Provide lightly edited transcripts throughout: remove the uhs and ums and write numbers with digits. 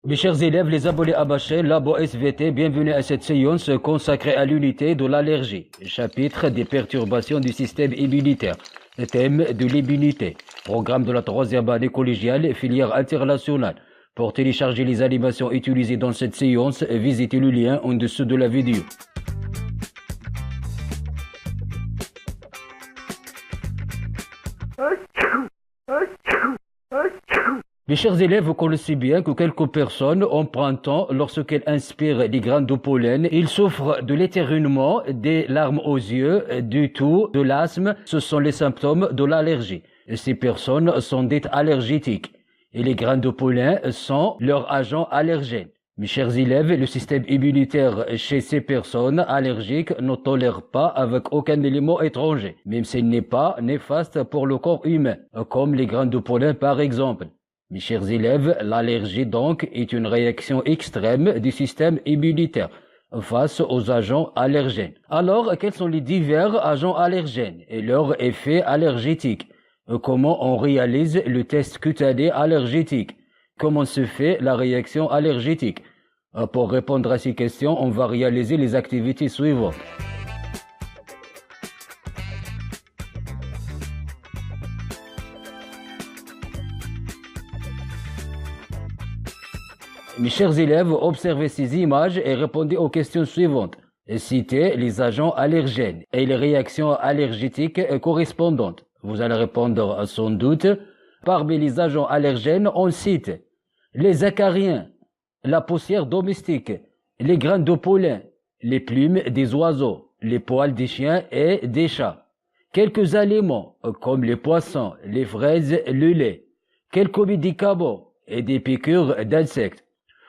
Mes chers élèves, les abonnés à ma chaîne Labo SVT, bienvenue à cette séance consacrée à l'unité de l'allergie, chapitre des perturbations du système immunitaire, thème de l'immunité, programme de la 3e année collégiale, filière internationale. Pour télécharger les animations utilisées dans cette séance, visitez le lien en dessous de la vidéo. Mes chers élèves, vous connaissez bien que quelques personnes, en printemps, lorsqu'elles inspirent des graines de pollen, ils souffrent de l'éternuement, des larmes aux yeux, du toux, de l'asthme. Ce sont les symptômes de l'allergie. Ces personnes sont dites allergétiques. Et les graines de pollen sont leurs agents allergènes. Mes chers élèves, le système immunitaire chez ces personnes allergiques ne tolère pas avec aucun élément étranger, même s'il n'est pas néfaste pour le corps humain, comme les graines de pollen par exemple. Mes chers élèves, l'allergie donc est une réaction extrême du système immunitaire face aux agents allergènes. Alors, quels sont les divers agents allergènes et leurs effets allergétiques? Comment on réalise le test cutané allergétique? Comment se fait la réaction allergétique? Pour répondre à ces questions, on va réaliser les activités suivantes. Mes chers élèves, observez ces images et répondez aux questions suivantes. Citez les agents allergènes et les réactions allergétiques correspondantes. Vous allez répondre sans doute. Parmi les agents allergènes, on cite les acariens, la poussière domestique, les graines de pollen, les plumes des oiseaux, les poils des chiens et des chats. Quelques aliments comme les poissons, les fraises, le lait. Quelques médicaments et des piqûres d'insectes.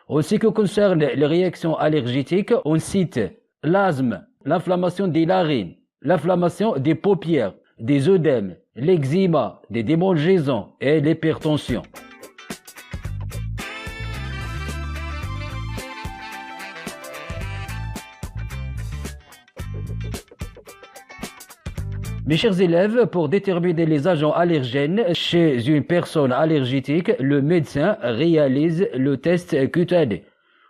En ce qui concerne les réactions allergétiques, on cite l'asthme, l'inflammation des narines, l'inflammation des paupières, des œdèmes, l'eczéma, des démangeaisons et l'hypertension. Mes chers élèves, pour déterminer les agents allergènes chez une personne allergétique, le médecin réalise le test cutané.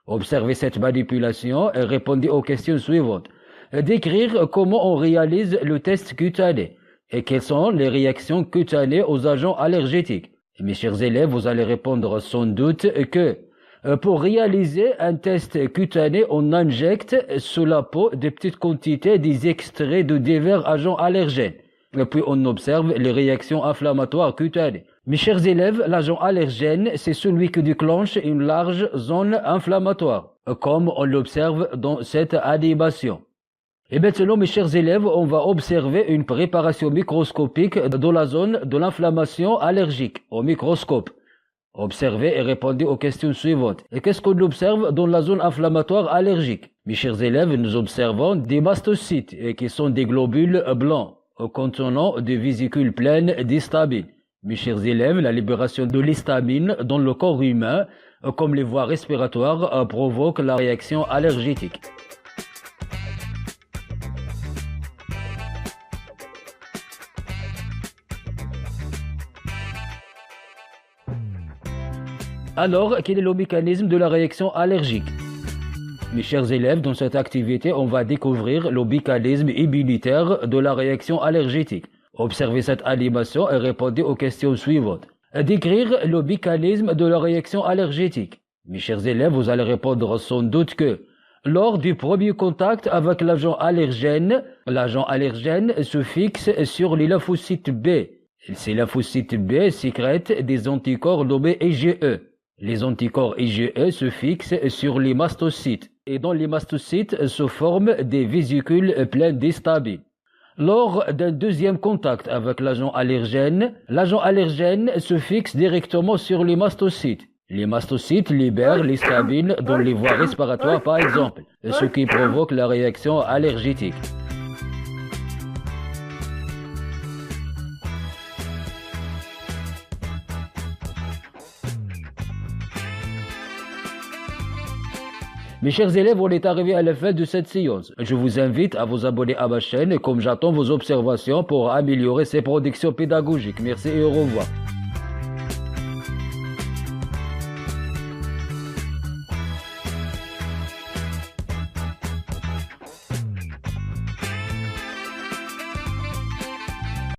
Observez cette manipulation et répondez aux questions suivantes. Décrire comment on réalise le test cutané et quelles sont les réactions cutanées aux agents allergétiques. Mes chers élèves, vous allez répondre sans doute que pour réaliser un test cutané, on injecte sous la peau de petites quantités des extraits de divers agents allergènes. Et puis on observe les réactions inflammatoires cutanées. Mes chers élèves, l'agent allergène, c'est celui qui déclenche une large zone inflammatoire, comme on l'observe dans cette animation. Et maintenant, mes chers élèves, on va observer une préparation microscopique de la zone de l'inflammation allergique au microscope. Observez et répondez aux questions suivantes. Et qu'est-ce qu'on observe dans la zone inflammatoire allergique? Mes chers élèves, nous observons des mastocytes qui sont des globules blancs contenant des vésicules pleines d'histamine. Mes chers élèves, la libération de l'histamine dans le corps humain, comme les voies respiratoires, provoque la réaction allergétique. Alors, quel est le mécanisme de la réaction allergique? Mes chers élèves, dans cette activité, on va découvrir le mécanisme immunitaire de la réaction allergétique. Observez cette animation et répondez aux questions suivantes. Décrire le mécanisme de la réaction allergétique. Mes chers élèves, vous allez répondre sans doute que lors du premier contact avec l'agent allergène se fixe sur les lymphocytes B. Ces lymphocytes B sécrètent des anticorps nommés IgE. Les anticorps IgE se fixent sur les mastocytes et dans les mastocytes se forment des vésicules pleines d'histamine. Lors d'un deuxième contact avec l'agent allergène se fixe directement sur les mastocytes. Les mastocytes libèrent l'histamine dans les voies respiratoires par exemple, ce qui provoque la réaction allergétique. Mes chers élèves, on est arrivé à la fin de cette séance. Je vous invite à vous abonner à ma chaîne comme j'attends vos observations pour améliorer ces productions pédagogiques. Merci et au revoir.